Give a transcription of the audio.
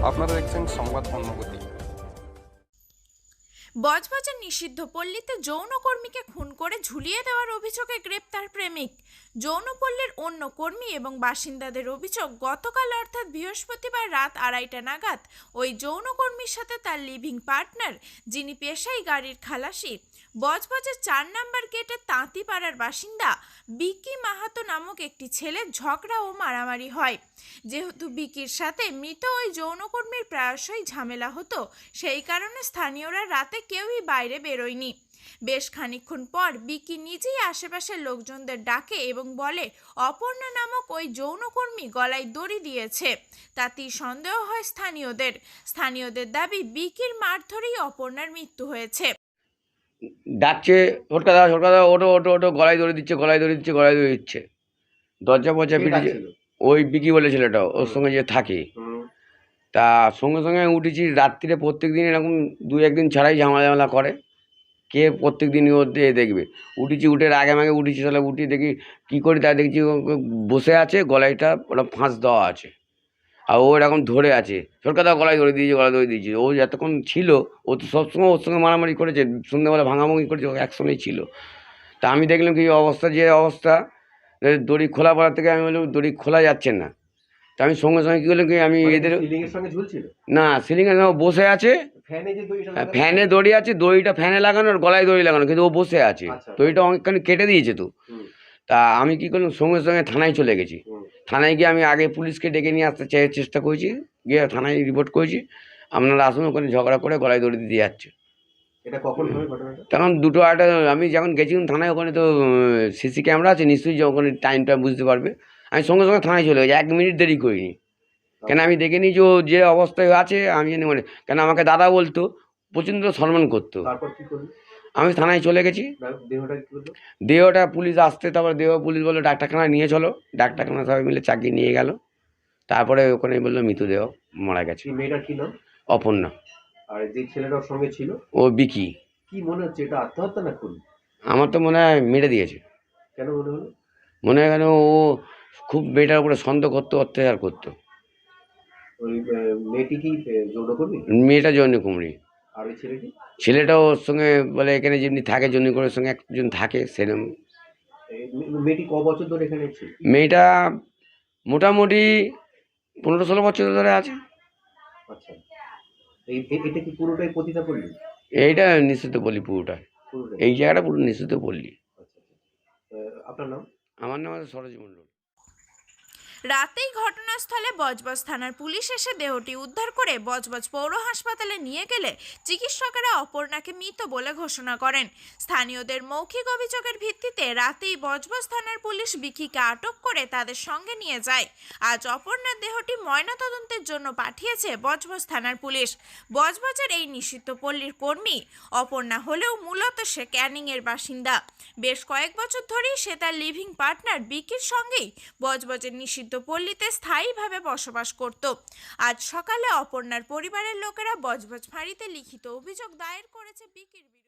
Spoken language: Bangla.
আপনারা দেখছেন সংবাদ অন্নগতি। বজবজের নিষিদ্ধ পল্লীতে যৌনকর্মীকে খুন করে ঝুলিয়ে দেওয়ার অভিযোগে গ্রেপ্তার প্রেমিক। যৌনপল্লীর অন্য কর্মী এবং বাসিন্দাদের অভিযোগ, গতকাল অর্থাৎ বৃহস্পতিবার রাত 2:30 নাগাদ ওই যৌনকর্মীর সাথে তার লিভিং পার্টনার, যিনি পেশায় গাড়ির খালাসি, বজবজের 4 নম্বর গেটের তাঁতিপাড়ার বাসিন্দা বিকি মাহাতো নামক একটি ছেলের ঝগড়া ও মারামারি হয়। যেহেতু বিকির সাথে মৃত ওই যৌনকর্মীর প্রায়শই ঝামেলা হতো, সেই কারণে স্থানীয়রা রাতে কেউই বাইরে বেরোয়নি। বেশ খানিকক্ষণ পর বিকি নিজেই আশেপাশের লোকজনদের ডাকে এবং বলে অপর্ণা নামক ওই যৌনকর্মী গলায় দড়ি দিয়েছে। তাতেই সন্দেহ হয় স্থানীয়দের দাবি বিকির মারধরেই অপর্ণার মৃত্যু হয়েছে। ডাকছে, ছোটকা দাও, ছোটকা দাও, ওটো ওটো ওটো, গলায় দড়ি দিচ্ছে, গলায় দড়ি দিচ্ছে, গলায় দড়ি দিচ্ছে। দরজা ফরজা পিটিয়েছে। ওই বিকি বলে ছেলেটা, ওর সঙ্গে যে থাকে। তা সঙ্গে সঙ্গে আমি উঠেছি। রাত্রিরে প্রত্যেক দিন এরকম 2-1 দিন ছাড়াই ঝামেলা করে। কে প্রত্যেক দিনই ওর দেখবে। উঠেছি, উঠে আগে মাগে উঠেছি, তাহলে উঠি দেখি কী করি, তা দেখছি ও বসে আছে, গলায়টা ওটা ফাঁস দেওয়া আছে, আর ও এরকম ধরে আছে। ছোটকা দাও, গলায় দড়ি দিয়েছে, গলায় দড়ি দিয়েছে। ও যতক্ষণ ছিল, ও তো সবসময় ওর সঙ্গে মারামারি করেছে, সন্ধ্যেবেলা ভাঙাভাঙি করেছে, ও একসঙ্গেই ছিল। তা আমি দেখলাম কি অবস্থা, দড়ি খোলা পড়ার থেকে আমি বললাম দড়ি খোলা যাচ্ছে না। তা আমি সঙ্গে সঙ্গে কী করলাম কি, আমি এদের না, সিলিংয়ে না, ও বসে আছে, ফ্যানে দড়ি আছে, দড়িটা ফ্যানে লাগানো আর গলায় দড়ি লাগানো, কিন্তু ও বসে আছে। দড়িটা অনেকখানি কেটে দিয়েছে তো। তা আমি কী করলাম, সঙ্গে সঙ্গে থানায় চলে গেছি। থানায় গিয়ে আমি আগে পুলিশকে ডেকে নিয়ে আসতে চেষ্টা করেছি, গিয়ে থানায় রিপোর্ট করেছি, আপনারা আসুন, ওখানে ঝগড়া করে গলায় দড়ি দিতে যাচ্ছে। এটা কখন হবে ঘটনাটা? তখন 2টা আমি যখন গেছিলাম থানায়, ওখানে তো সিসি ক্যামেরা আছে, নিশ্চয়ই ওখানে টাইমটা বুঝতে পারবে। আমি সঙ্গে সঙ্গে থানায় চলে গেছি, 1 মিনিট দেরি করিনি। কেন আমি দেখে নিই যে ও যে অবস্থায় আছে, আমি জানি মানে, কেন আমাকে দাদা বলতো, প্রচণ্ড সম্মান করতো। তারপর কি করলি? আমি থানায় চলে গেছি। দেহটা কি করলো? দেহটা পুলিশ আসতে, তারপরে পুলিশ বললো ডাক্তারখানায় নিয়ে চলো। ডাক্তারখানা সবাই মিলে চাকিয়ে নিয়ে গেল। তারপরে ওখানে বললো মৃতদেহ মারা গেছে। মেয়েটার কি নাম? অপর্ণা। আর যে ছেলেটার সঙ্গে ছিল? ও বিকি। কি মনে হচ্ছে, এটা আত্মহত্যা না খুন? আমার তো মনে হয় মেরে দিয়েছে। কেন মনে হলো? মনে হয় কেন, ও খুব মেয়েটার উপরে সন্দেহ করতো, অত্যাচার করতো। ওই মেয়েটি কি যৌনকর্মী? মেয়েটা জৌনকুমরি। আর ওই ছেলেটি? ছেলেটাও ওর সঙ্গে বলে এখানে যেমনি থাকে, জৌনকুমরির সঙ্গে একজন থাকে, সেরকম। মেয়েটি ক বছর ধরে এখানে ছিল? মেয়েটা মোটামুটি 15-16 বছর ধরে আছে। আচ্ছা, এটা কি পুরোটাই পতিতা পল্লী? এইটা নিশ্চিত বলি পুরোটা, পুরোটাই? এই জায়গাটা পুরো নিশ্চিত বললি। আচ্ছা, আপনার নাম? আমার নাম আছে সরোজ মণ্ডল। রাতেই ঘটনাস্থলে বজবজ থানার পুলিশ এসে দেহটি উদ্ধার করে বজবজ পৌর হাসপাতালে নিয়ে গেলে চিকিৎসকেরা অপর্ণাকে মৃত বলে ঘোষণা করেন। স্থানীয়দের মৌখিক অভিযোগের ভিত্তিতে রাতেই বজবজ থানার পুলিশ বিকিকে আটক করে তাদের সঙ্গে নিয়ে যায়। আজ অপর্ণার দেহটি ময়নাতদন্তের জন্য পাঠিয়েছে বজবজ থানার পুলিশ। বজবজের এই নিষিদ্ধ পল্লীর কর্মী অপর্ণা হলেও মূলত সে ক্যানিংয়ের বাসিন্দা। বেশ কয়েক বছর ধরেই সে তার লিভিং পার্টনার বিকির সঙ্গেই বজবজের নিষিদ্ধ পল্লীতে স্থায়ীভাবে বসবাস করত। আজ সকালে অপর্ণার পরিবারের লোকেরা বজবজ ফাঁড়িতে লিখিত অভিযোগ দায়ের করেছে বিকির বিরুদ্ধে।